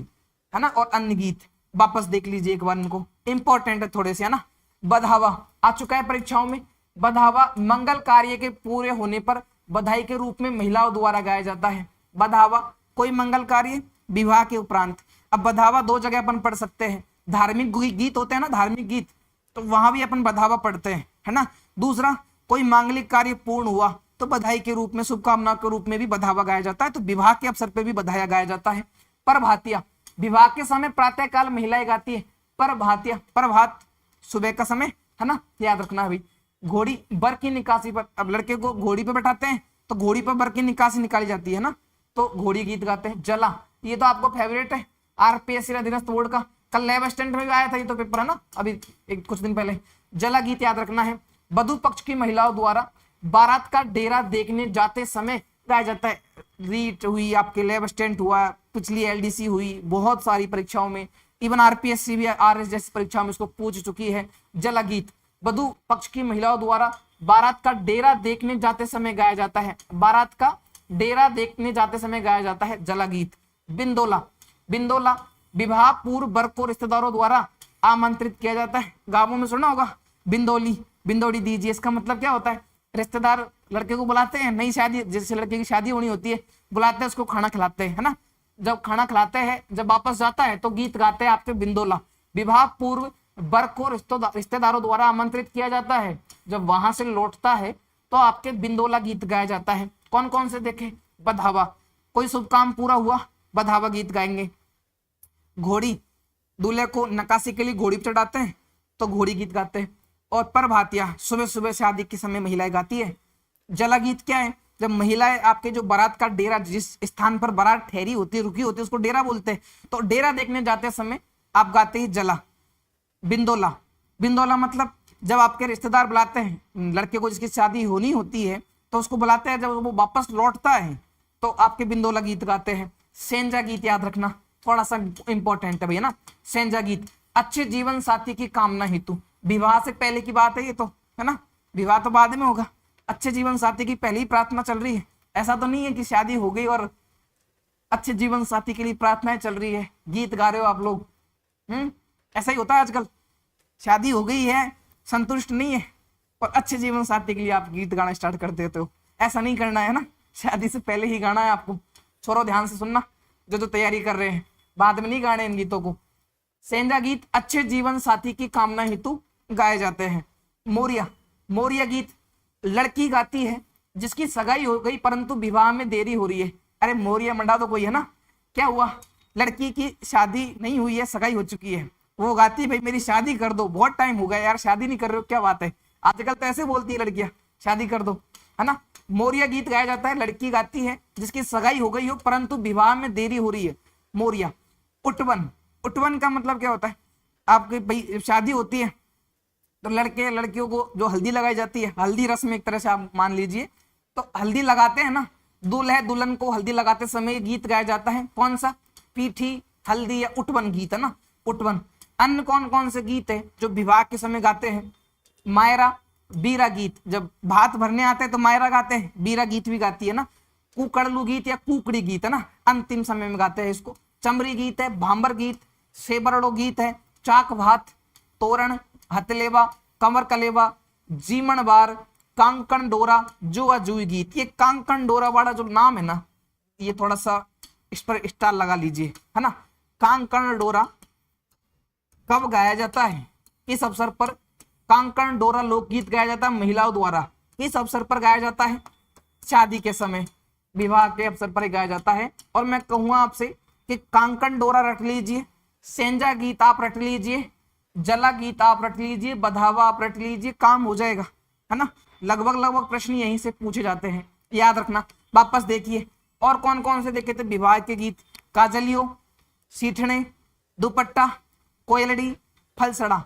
है ना, और अन्य गीत। वापस देख लीजिए एक बार, इनको इंपॉर्टेंट है थोड़े से, है ना। बधावा आ चुका है परीक्षाओं में। बधावा मंगल कार्य के पूरे होने पर बधाई के रूप में महिलाओं द्वारा गाया जाता है। बधावा कोई मंगल कार्य विवाह के उपरांत। अब बधावा दो जगह अपन पढ़ सकते हैं, धार्मिक गीत होते हैं ना, धार्मिक गीत, तो वहां भी अपन बधावा पढ़ते हैं, है ना। दूसरा, कोई मांगलिक कार्य पूर्ण हुआ तो बधाई के रूप में, शुभकामना के रूप में भी बधावा गाया जाता है, तो विवाह के अवसर पर भी बधाया गाया जाता है। प्रभातिया, विवाह के समय प्रातः काल महिलाएं गाती है प्रभातिया, प्रभात सुबह का समय, है ना, याद रखना भाई। घोड़ी, बर की निकासी पर, अब लड़के को घोड़ी पे बैठाते हैं तो घोड़ी पर बर की निकासी निकाली जाती है ना, तो घोड़ी गीत गाते हैं। जला, ये तो आपको फेवरेट है, आरपीएससी अधीनस्थ बोर्ड का, कल लैब असिस्टेंट में भी आया था ये तो पेपर, है ना, अभी एक कुछ दिन पहले। जला गीत याद रखना है। वधु पक्ष की महिलाओं द्वारा बारात का डेरा देखने जाते समय गाया जाता है। रीट हुई, आपके लैब असिस्टेंट हुआ, पिछली एलडीसी हुई, बहुत सारी परीक्षाओं में, इवन आरपीएससी भी, आरएस जैसी परीक्षाओं में इसको पूछ चुकी है। जला गीत वधु पक्ष की महिलाओं द्वारा बारात का डेरा देखने जाते समय गाया जाता है, बारात का डेरा देखने जाते समय गाया जाता है जला गीत। बिंदोला, बिंदोला विवाह पूर्व वर को रिश्तेदारों द्वारा आमंत्रित किया जाता है। गांवों में सुना होगा बिंदोली, बिंदोड़ी दीजिए, इसका मतलब क्या होता है, रिश्तेदार लड़के को बुलाते हैं, नई शादी जैसे लड़के की शादी होनी होती है, बुलाते हैं, उसको खाना खिलाते हैं, है ना। जब खाना खिलाते हैं, जब वापस जाता है तो गीत गाते हैं आपके बिंदोला। विवाह पूर्व वर को रिश्तेदारों द्वारा आमंत्रित किया जाता है, जब वहां से लौटता है तो आपके बिंदोला गीत गाया जाता है। कौन कौन से देखें, बधावा, कोई शुभ काम पूरा हुआ बधावा गीत गाएंगे। घोड़ी, दूल्हे को नकाशी के लिए घोड़ी पर चढ़ाते हैं तो घोड़ी गीत गाते हैं। और प्रभातिया, सुबह सुबह शादी के समय महिलाएं गाती है। जला गीत क्या है, जब महिलाएं आपके जो बारात का डेरा, जिस स्थान पर बारात ठहरी होती है, रुकी होती है, उसको डेरा बोलते हैं, तो डेरा देखने जाते समय आप गाते हैं जला। बिंदोला, बिंदोला मतलब जब आपके रिश्तेदार बुलाते हैं लड़के को, जिसकी शादी होनी होती है तो उसको बुलाते हैं, जब वो वापस लौटता है तो आपके बिंदोला गीत गाते हैं। सेंजा गीत याद रखना, थोड़ा सा इंपॉर्टेंट है भैया ना। सेंजा गीत अच्छे जीवन साथी की कामना हेतु, विवाह से पहले की बात है ये तो, है ना, विवाह तो बाद में होगा। अच्छे जीवन साथी की पहली प्रार्थना चल रही है, ऐसा तो नहीं है कि शादी हो गई और अच्छे जीवन साथी के लिए प्रार्थनाएं चल रही है, गीत गा रहे हो आप लोग। ऐसा ही होता है आजकल, शादी हो गई है, संतुष्ट नहीं है और अच्छे जीवन साथी के लिए आप गीत गाना स्टार्ट कर देते हो। ऐसा नहीं करना है ना, शादी से पहले ही गाना है आपको। छोरो ध्यान से सुनना, जो तैयारी कर रहे हैं, बाद में नहीं गाने इन गीतों को। सेंजा गीत अच्छे जीवन साथी की कामना हेतु गाए जाते हैं। मोरिया, मोरिया गीत लड़की गाती है जिसकी सगाई हो गई परंतु विवाह में देरी हो रही है। अरे मोरिया मंडा तो कोई है ना, क्या हुआ, लड़की की शादी नहीं हुई है, सगाई हो चुकी है, वो गाती है भाई मेरी शादी कर दो, बहुत टाइम हो गया यार, शादी नहीं कर रहे हो, क्या बात है। आजकल तो ऐसे बोलती है लड़कियां, शादी कर दो, है ना। मोरिया गीत गाया जाता है, लड़की गाती है जिसकी सगाई हो गई हो परंतु विवाह में देरी हो रही है, मोरिया। उटवन, उटवन का मतलब क्या होता है, आपकी भाई शादी होती है तो लड़के लड़कियों को जो हल्दी लगाई जाती है, हल्दी रस्म एक तरह से आप मान लीजिए, तो हल्दी लगाते हैं ना, दूल्हे दुल्हन को हल्दी लगाते समय गीत गाया जाता है। कौन सा, पीठी, हल्दी या उटवन गीत, है ना, उटवन। अन्य कौन कौन से गीत है जो विवाह के समय गाते हैं, मायरा, बीरा गीत, जब भात भरने आते हैं तो मायरा गाते हैं, बीरा गीत भी गाती है ना। कुकड़लू गीत या कुकड़ी गीत, है ना, अंतिम समय में गाते हैं इसको। चमरी गीत है, भांबर गीत, सेबरड़ो गीत है, चाक भात, तोरण, हथलेवा, कंवर कलेवा, जीमन बार, कांकण डोरा, जुआ जुई गीत। ये कांकण डोरा वाला जो नाम है ना, ये थोड़ा सा इस पर स्टार लगा लीजिए, है ना। कांकण डोरा कब गाया जाता है, इस अवसर पर कांकण डोरा लोकगीत गाया जाता है महिलाओं द्वारा, इस अवसर पर गाया जाता है शादी के समय, विवाह के अवसर पर गाया जाता है। और मैं कहूंगा आपसे कि कांकण डोरा रट लीजिए, सेंजा गीत आप रट लीजिए, जला गीत आप रट लीजिए, बधावा आप रट लीजिए, काम हो जाएगा, है ना। लगभग लगभग प्रश्न यहीं से पूछे जाते हैं, याद रखना। वापस देखिए और कौन कौन से देखे थे विवाह के गीत, काजलियो, सीठने, दुपट्टा, कोयलड़ी, फलसड़ा,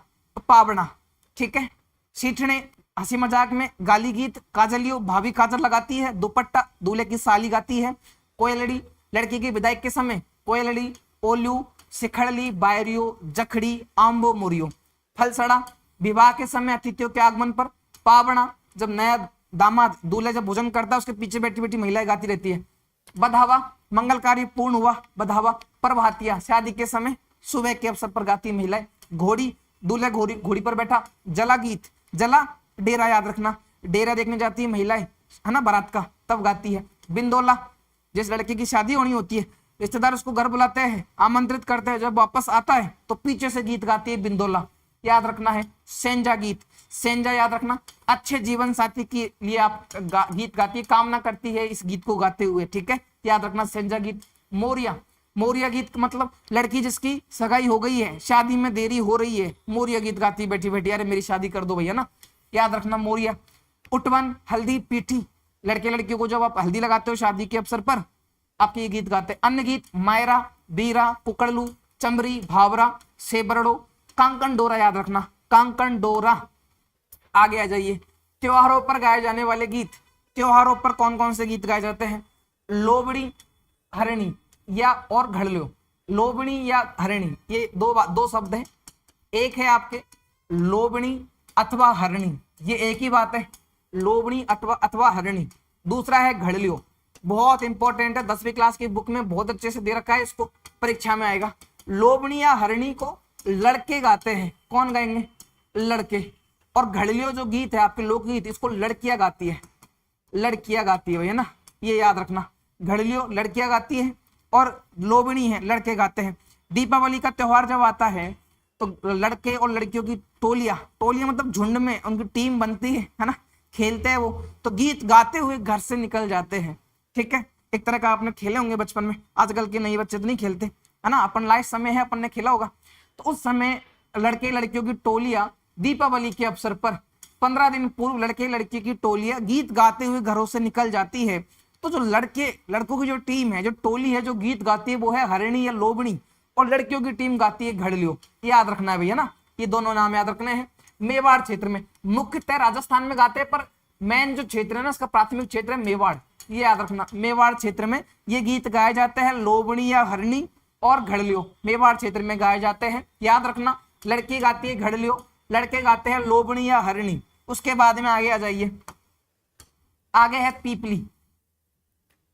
पावड़ा, ठीक है। सीठने हंसी मजाक में गाली गीत, काजलियो भाभी काजल लगाती है, दुपट्टा दूल्हे की साली गाती है, कोयलड़ी लड़की की विदाई के समय, कोयलड़ी, ओल्यू, सिखड़ली, बायरियो, जखड़ी, आम्बो, मुरियो। फलसड़ा विवाह के समय अतिथियों के आगमन पर, पावड़ा जब नया दामाद दूल्हे जब भोजन करता है उसके पीछे बैठी बैठी महिलाएं गाती रहती है, बधावा मंगल कार्य पूर्ण हुआ, बधावा। प्रभातिया शादी के समय सुबह के अवसर पर गाती महिलाएं, घोड़ी दूल्हा घोड़ी घोड़ी पर बैठा, जला गीत, जला डेरा याद रखना, डेरा देखने जाती है महिलाएं, है ना, बारात का, तब गाती है। बिंदोला जिस लड़के की शादी होनी होती है, रिश्तेदार उसको घर बुलाते हैं, आमंत्रित करते हैं, जब वापस आता है तो पीछे से गीत गाती है बिंदोला, याद रखना है। सेंजा गीत, सेंजा याद रखना, अच्छे जीवन साथी के लिए आप गीत गाती है, कामना करती है इस गीत को गाते हुए, ठीक है, याद रखना सेंजा गीत। मोरिया, मोरिया गीत मतलब लड़की जिसकी सगाई हो गई है, शादी में देरी हो रही है, मोरिया गीत गाती बैठी बैठी, अरे मेरी शादी कर दो भैया ना, याद रखना मोरिया। उटवन हल्दी पीठी, लड़के लड़कियों को जब आप हल्दी लगाते हो शादी के अवसर पर, आपके ये गीत गाते हैं। अन्य गीत मायरा, बीरा, कुकड़लू, चमरी, भावरा, सेबरड़ो, कांकण डोरा याद रखना, कांकण डोरा। आगे आ जाइए, त्योहारों पर गाए जाने वाले गीत, त्योहारों पर कौन कौन से गीत गाए जाते हैं, लोबड़ी, हरणी या और घड़लियो। लोबड़ी या हरणी ये दो शब्द हैं, एक है आपके लोबड़ी अथवा हरणी, ये एक ही बात है, लोबड़ी अथवा हरणी। दूसरा है घड़लियो, बहुत इंपॉर्टेंट है, 10वीं क्लास की बुक में बहुत अच्छे से दे रखा है, इसको परीक्षा में आएगा। लोबड़ी या हरणी को लड़के गाते हैं, कौन गाएंगे, लड़के। और घड़लियो जो गीत है आपके लोकगीत, इसको लड़कियां गाती है, लड़कियां गाती है ना, ये याद रखना, घड़लियो लड़कियां गाती है और लोबड़ी है लड़के गाते हैं। दीपावली का त्योहार जब आता है तो लड़के और लड़कियों की टोलियां, टोलियां मतलब झुंड में उनकी टीम बनती है ना, खेलते हैं वो, तो गीत गाते हुए घर से निकल जाते हैं, ठीक है। एक तरह का आपने खेले होंगे बचपन में, आजकल के नए बच्चे तो नहीं खेलते, है ना, अपन लाइफ समय है, अपन ने खेला होगा। तो उस समय लड़के लड़कियों की टोलियां दीपावली के अवसर पर 15 दिन पूर्व लड़के लड़की की टोलियां गीत गाते हुए घरों से निकल जाती है। तो जो लड़कों की जो टीम है, जो टोली है जो गीत गाती है, वो है हरणी या लोबड़ी। और लड़कियों की टीम गाती है घड़लियो। याद रखना है भैया ना, ये दोनों नाम याद रखने हैं। मेवाड़ क्षेत्र में, मुख्यतः राजस्थान में गाते हैं, पर मेन जो क्षेत्र है ना, इसका प्राथमिक क्षेत्र है मेवाड़, ये याद रखना। मेवाड़ क्षेत्र में ये गीत गाए जाते हैं, लोबणी या हरणी और घड़लियो मेवाड़ क्षेत्र में गाए जाते हैं, याद रखना। लड़की गाती है घड़लियो, लड़के गाते हैं लोबणी या हरणी। उसके बाद में आगे आ जाइए, आगे है पीपली।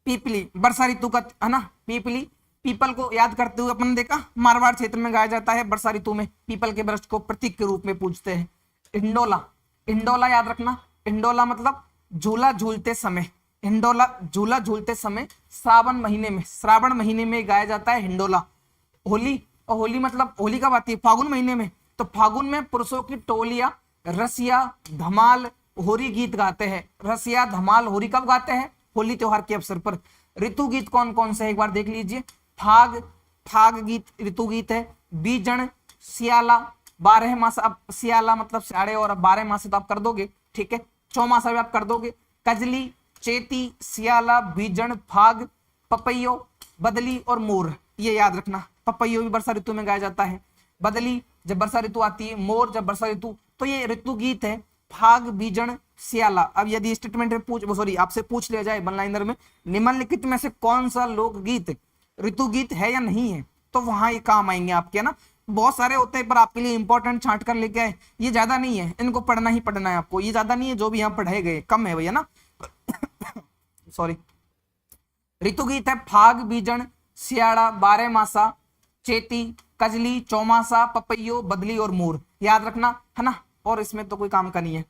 पीपली वर्षा ऋतु का है ना, पीपली, पीपल को याद करते हुए अपन ने देखा मारवाड़ क्षेत्र में गाया जाता है वर्षा ऋतु में, पीपल के वृक्ष को प्रतीक के रूप में पूजते हैं। इंडोला, इंडोला याद रखना, इंडोला मतलब झूला झूलते समय, हिंडोला झूला झूलते समय श्रावण महीने में गाया जाता है हिंडोला। होली, और होली मतलब होली कब आती है, फागुन महीने में, तो फागुन में पुरुषों की टोलियां रसिया धमाल होरी गीत गाते हैं। रसिया धमाल होरी कब गाते हैं, होली त्योहार के अवसर पर। ऋतु गीत कौन कौन से एक बार देख लीजिए, फाग, फाग गीत ऋतु गीत है। बीजन, सियाला, 12 मास, अब सियाला मतलब साढ़े और 12 मास से तो आप कर दोगे, ठीक है, चौमासा भी आप कर दोगे। कजली, चेती, सियाला, बीजन, फाग, पपैयो, बदली और मोर, ये याद रखना। पपैयो भी वर्षा ऋतु में गाया जाता है, बदली जब वर्षा ऋतु आती है, मोर जब वर्षा ऋतु, तो ये ऋतु गीत है फाग, बीजन, सियाला। अब यदि स्टेटमेंट में सॉरी आपसे पूछ लिया जाए वन लाइनर में, निम्नलिखित में से कौन सा लोकगीत ऋतु गीत है या नहीं है, तो वहां ये काम आएंगे आपके ना। बहुत सारे होते हैं पर आपके लिए इंपॉर्टेंट छांट कर लेके आए, ये ज्यादा नहीं है, इनको पढ़ना ही पढ़ना है आपको, ये ज्यादा नहीं है, जो भी यहाँ पढ़ाए गए कम है भैया ना सॉरी। ऋतु गीत है फाग, बीजन, सियाड़ा, 12 मासा, चेती, कजली, चौमासा, पपैयो, बदली और मोर, याद रखना है ना। और इसमें तो कोई काम का नहीं है।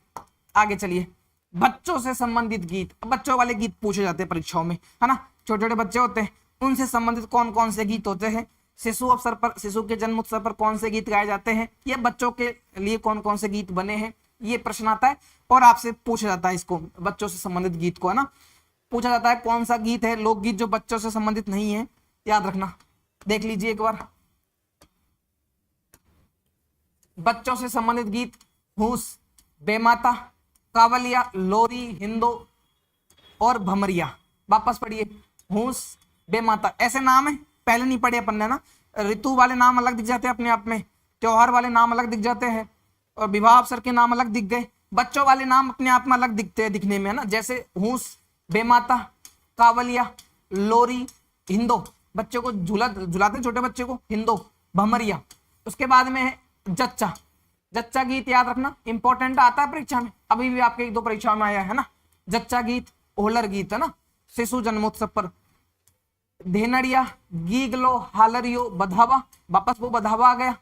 आगे चलिए, बच्चों से संबंधित गीत, बच्चों वाले गीत पूछे जाते हैं परीक्षाओं में, है ना। छोटे छोटे बच्चे होते हैं, उनसे संबंधित कौन कौन से गीत होते हैं। शिशु अवसर पर, शिशु के जन्म उत्सव पर कौन से गीत गाए जाते हैं, ये बच्चों के लिए कौन कौन से गीत बने हैं, ये प्रश्न आता है और आपसे पूछा जाता है इसको, बच्चों से संबंधित गीत को, है ना, पूछा जाता है कौन सा गीत है लोकगीत जो बच्चों से संबंधित नहीं है, याद रखना। देख लीजिए एक बार, बच्चों से संबंधित गीत, हूस, बेमाता, कावलिया, लोरी, हिंदो और भमरिया। वापस पढ़िए, हूस, बेमाता, ऐसे नाम है, पहले नहीं पढ़े अपन ने ना। ऋतु वाले नाम अलग दिख जाते हैं अपने आप में, त्योहार वाले नाम अलग दिख जाते हैं, और विवाह अवसर के नाम अलग दिख गए, बच्चों वाले नाम अपने आप में अलग दिखते हैं दिखने में, है ना। जैसे हूस, बेमाता, कावलिया, लोरी, हिंदो, बच्चों को झूला झुलाते छोटे बच्चे को, हिंदो, भमरिया। उसके बाद में है जच्चा, जच्चा गीत याद रखना, इंपॉर्टेंट आता है परीक्षा में, अभी भी आपके 1-2 परीक्षाओं में आया है ना। जच्चा गीत ओलर गीत है ना, शिशु जन्मोत्सव पर। धेनड़िया, गीगलो, हालरियो, बधावा, वापस वो बधावा आ गया,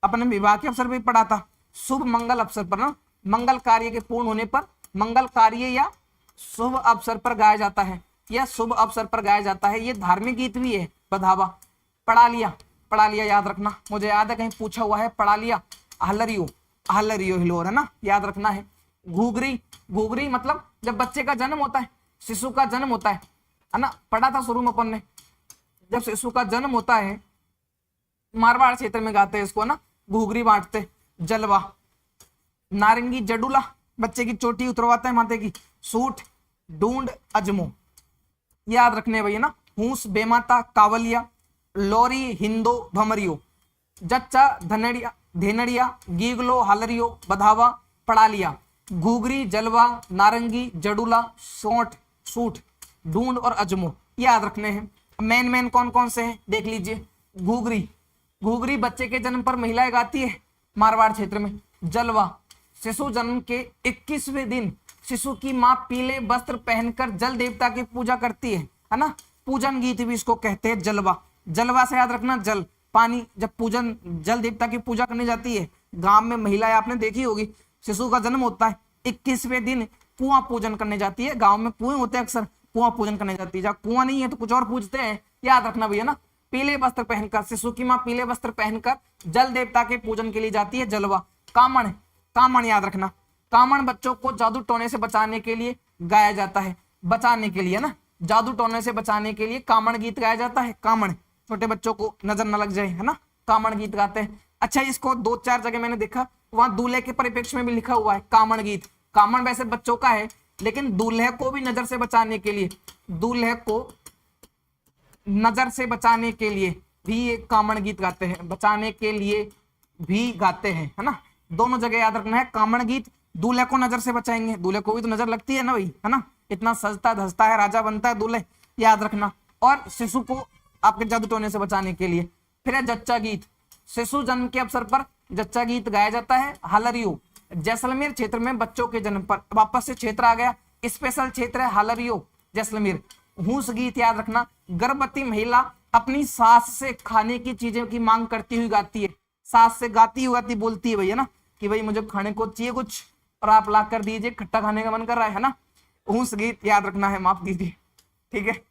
अपने विवाह के अवसर पर पढ़ा था। शुभ मंगल अवसर पर ना, मंगल कार्य के पूर्ण होने पर, मंगल कार्य या शुभ अवसर पर गाया जाता है, या शुभ अवसर पर गाया जाता है, ये धार्मिक गीत भी है बधावा। पढ़ा लिया, पढ़ा लिया याद रखना, मुझे याद है कहीं पूछा हुआ है, पढ़ा लिया। हलरियो, हलरियो हिलोर, है ना, याद रखना है। घूगरी, घूगरी मतलब जब बच्चे का जन्म होता है, शिशु का जन्म होता है ना, पढ़ा था शुरू में अपन ने, जब शिशु का जन्म होता है, मारवाड़ क्षेत्र में गाते हैं इसको ना, घूगरी बांटते। जलवा, नारंगी, जडूला, बच्चे की चोटी उतरवाता है माथे की। सूट, ढूंढ, अजमो, याद रखने भैया ना। हूस, बेमाता, कावलिया, लोरी, हिंदो, भमरियो। जच्चा, धनड़िया, धेनड़िया, गीगलो, हालरियो, बधावा, पढ़ा लिया। घूगरी, जलवा, नारंगी, जडूला, सोंठ, सूट, ढूंढ और अजमो, याद रखने हैं। मेन मेन कौन कौन से हैं देख लीजिए। घूगरी, घूगरी बच्चे के जन्म पर महिलाएं गाती है मारवाड़ क्षेत्र में। जलवा, शिशु जन्म के 21वें दिन शिशु की मां पीले वस्त्र पहनकर जल देवता की पूजा करती है ना, पूजन गीत भी इसको कहते हैं जलवा। जलवा से याद रखना जल, पानी, जब पूजन जल देवता की पूजा करने जाती है, गांव में महिलाएं आपने देखी होगी, शिशु का जन्म होता है 21वें दिन कुआं पूजन करने जाती है, गांव में कुएं होते हैं अक्सर, कुआं पूजन करने जाती है। जहाँ कुआं नहीं है तो कुछ और पूजते हैं, याद रखना भैया ना। पीले वस्त्र पहनकर, शिशु की मां पीले वस्त्र पहनकर जल देवता के पूजन के लिए जाती है, जलवा। कामण, कामण याद रखना, कामण बच्चों को जादू टोने से बचाने के लिए गाया जाता है, बचाने के लिए ना, जादू टोने से बचाने के लिए कामण गीत गाया जाता है। कामण, छोटे बच्चों को नजर न लग जाए, है ना, कामण गीत गाते हैं। अच्छा, इसको 2-4 जगह मैंने देखा, वहां दूल्हे के परिप्रेक्ष्य में भी लिखा हुआ है कामण गीत। कामण वैसे बच्चों का है, लेकिन दूल्हे को भी नजर से बचाने के लिए, दूल्हे को नजर से बचाने के लिए भी एक कामण गीत गाते हैं, बचाने के लिए भी गाते हैं, है ना। दोनों जगह याद रखना है। कामण गीत दूल्हे को नजर से बचाएंगे, दूल्हे को भी तो नजर लगती है ना भाई, है ना, इतना सजता धजता है, राजा बनता है दूल्हे, याद रखना। और शिशु को आपके जादू टोने से बचाने के लिए। फिर है जच्चा गीत, शिशु जन्म के अवसर पर जच्चा गीत गाया जाता है। हालरियो, जैसलमेर क्षेत्र में बच्चों के जन्म पर, वापस से क्षेत्र आ गया, स्पेशल क्षेत्र है हालरियो जैसलमेर। हूस गीत याद रखना, गर्भवती महिला अपनी सास से खाने की चीजों की मांग करती हुई गाती है, सास से गाती हुई बोलती है भैया ना कि भाई मुझे खाने को चाहिए कुछ और आप ला कर दीजिए, खट्टा खाने का मन कर रहा है ना। हूस गीत याद रखना है, माफ कीजिए, ठीक है।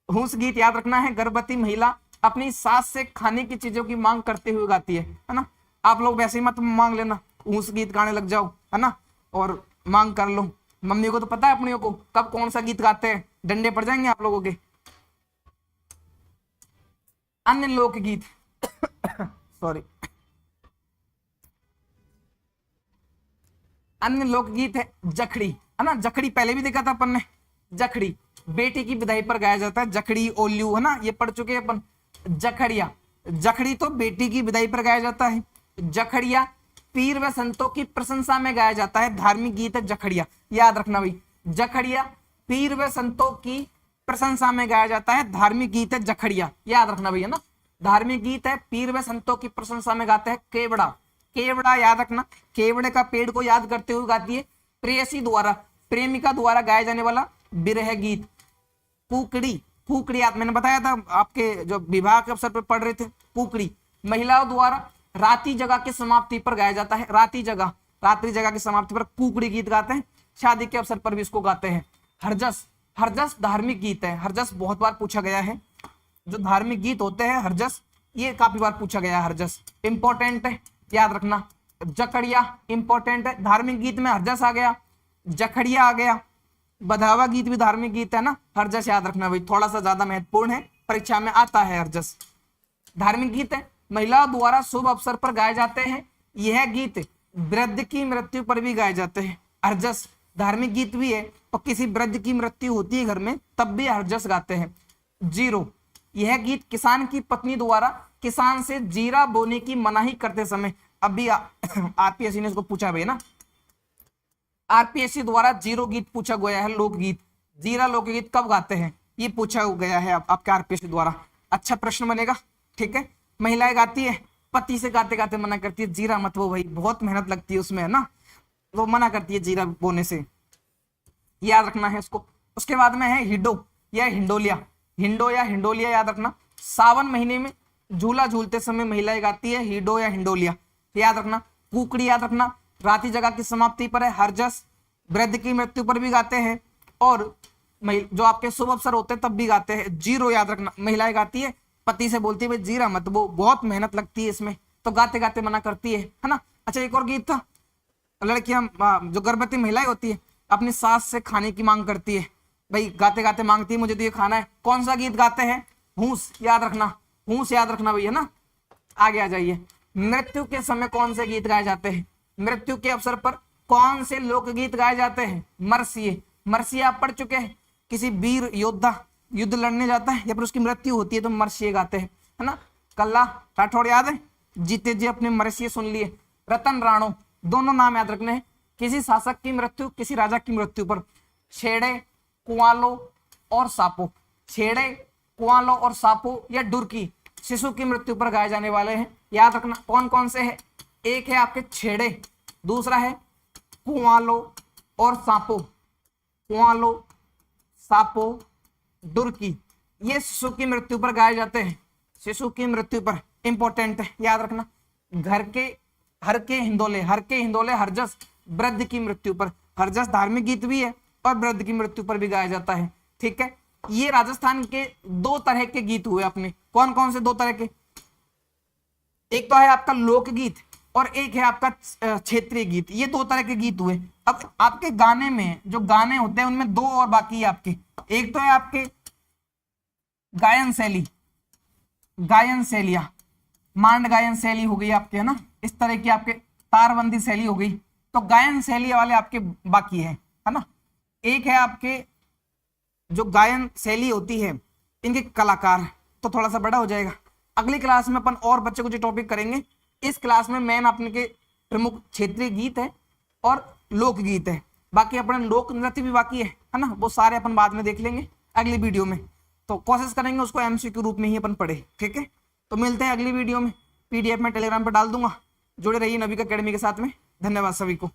हूस गीत याद रखना है, गर्भवती महिला अपनी सास से खाने की चीजों की मांग करते हुए गाती है ना। आप लोग वैसे ही मत मांग लेना, हूस गीत गाने लग जाओ, है ना, और मांग कर लो। मम्मी को तो पता है अपनियों को कब कौन सा गीत गाते हैं, डंडे पड़ जाएंगे आप लोगों के। अन्य लोकगीत सॉरी, अन्य लोकगीत है जखड़ी, है ना। जखड़ी पहले भी देखा था अपन ने, जखड़ी बेटी की विदाई पर गाया जाता है, जखड़ी ओल्यू, है ना, ये पढ़ चुके हैं अपन। जखड़िया, जखड़ी तो बेटी की विदाई पर गाया जाता है। जखड़िया पीर व संतों की प्रशंसा में गाया जाता है, धार्मिक गीत है जखड़िया, याद रखना भाई। जखड़िया पीर व संतों की प्रशंसा में गाया जाता है, धार्मिक गीत है जखड़िया, याद रखना भैया ना। धार्मिक गीत है, पीर व संतों की प्रशंसा में गाते हैं केवड़ा। केवड़ा याद रखना, केवड़े का पेड़ को याद करते हुए गाती है प्रेयसी द्वारा, प्रेमिका द्वारा गाया जाने वाला विरह गीत। कुकड़ी, कुकड़ी याद मैंने बताया था आपके जो विवाह के अवसर पर पढ़ रहे थे। कुकड़ी महिलाओं द्वारा रात्रि जगह की समाप्ति पर गाया जाता है, रात्रि जगह की समाप्ति पर कुकड़ी गीत गाते हैं, शादी के अवसर पर भी इसको गाते हैं। हरजस, हरजस धार्मिक गीत है, हरजस बहुत बार पूछा गया है, जो धार्मिक गीत होते हैं हरजस, ये काफी बार पूछा गया है, हरजस इंपॉर्टेंट है, याद रखना। जकड़िया इंपॉर्टेंट है, धार्मिक गीत में हरजस आ गया, जखड़िया आ गया। बधावा गीत भी धार्मिक गीत है ना, हरजस याद रखना भाई, थोड़ा सा ज्यादा महत्वपूर्ण है, परीक्षा में आता है हरजस। धार्मिक गीत है, महिलाओं द्वारा शुभ अवसर पर गाए जाते हैं, यह गीत वृद्ध की मृत्यु पर भी गाए जाते हैं। हरजस धार्मिक गीत भी है और किसी वृद्ध की मृत्यु होती है घर में तब भी हरजस गाते हैं। जीरो, यह गीत किसान की पत्नी द्वारा किसान से जीरा बोने की मनाही करते समय, अभी आरपीएससी ने इसको पूछा भाई ना, आरपीएससी द्वारा जीरो गीत पूछा गया है, लोकगीत। जीरा लोकगीत कब गाते हैं ये पूछा गया है आपके आरपीएससी द्वारा, अच्छा प्रश्न बनेगा, ठीक है। महिलाएं गाती है, पति से गाते गाते मना करती है जीरा मत वो भाई, बहुत मेहनत लगती है उसमें, है ना, वो मना करती है जीरा बोने से, याद रखना है इसको। उसके बाद में है हिडो या हिंडोलिया, हिंडो या हिंडोलिया याद रखना, सावन महीने में झूला झूलते समय महिलाएं गाती है हिडो या हिंडोलिया, याद रखना। कुकड़ी याद रखना, रात्रि जगह की समाप्ति पर है। हरजस वृद्ध की मृत्यु पर भी गाते हैं और जो आपके शुभ अवसर होते हैं तब भी गाते हैं। जीरो याद रखना, महिलाएं गाती है, पति से बोलती है भाई जीरा मत, वो बहुत मेहनत लगती है इसमें, तो गाते गाते मना करती है ना। अच्छा एक और गीत था, लड़कियां जो गर्भवती महिलाएं होती है अपनी सास से खाने की मांग करती है, भाई गाते गाते मांगती है मुझे तो ये खाना है, कौन सा गीत गाते हैं, हूस, याद रखना, हूस याद रखना भैया ना। आगे आ जाइए, मृत्यु के समय कौन से गीत गाए जाते हैं, मृत्यु के अवसर पर कौन से लोकगीत गाए जाते हैं। मरसिए, मरसिए आप पढ़ चुके हैं, किसी वीर योद्धा युद्ध लड़ने जाता है या फिर उसकी मृत्यु होती है तो मरसिए गाते हैं, है ना। कल्ला राठौड़ याद है, जीते जी अपने मरसिए सुन लिए। रतन राणो, दोनों नाम याद रखने हैं, किसी शासक की मृत्यु किसी राजा की मृत्यु पर। छेड़े, कुआलो और सापो, छेड़े, कुआलो और सापो या डुरकी शिशु की मृत्यु पर गाए जाने वाले हैं, याद रखना। कौन कौन से हैं, एक है आपके छेड़े, दूसरा है कुआलो और सापो, कुआलो, सापो, डुरकी, ये शिशु की मृत्यु पर गाए जाते हैं, शिशु की मृत्यु पर, इंपॉर्टेंट है, याद रखना। घर के हर के हिंदोले, हर के हिंदोले हरजस वृद्ध की मृत्यु पर, हरजस धार्मिक गीत भी है और वृद्ध की मृत्यु पर भी गाया जाता है, ठीक है। ये राजस्थान के दो तरह के गीत हुए अपने, कौन कौन से दो तरह के, एक तो है आपका लोकगीत और एक है आपका क्षेत्रीय गीत, ये दो तरह के गीत हुए। अब आपके गाने में जो गाने होते हैं उनमें दो और बाकी है आपके, एक तो है आपके गायन शैली, गायन शैलियां, मांड गायन शैली हो गई आपके, है ना, इस तरह की आपके तारबंदी शैली हो गई, तो गायन शैली वाले आपके बाकी है ना। एक है आपके जो गायन शैली होती है इनके कलाकार, तो थोड़ा सा बड़ा हो जाएगा, अगली क्लास में अपन और बच्चे कुछ टॉपिक करेंगे। इस क्लास में मेन अपने के प्रमुख क्षेत्रीय गीत है और लोकगीत है, बाकी अपने लोक नृत्य भी बाकी है ना, वो सारे अपन बाद में देख लेंगे अगली वीडियो में। तो कोशिश करेंगे उसको एमसीक्यू रूप में ही अपन पढ़े, ठीक है। तो मिलते हैं अगली वीडियो में, पीडीएफ में टेलीग्राम पर डाल दूंगा। जुड़े रहिए नविका एकेडमी के साथ में। धन्यवाद सभी को।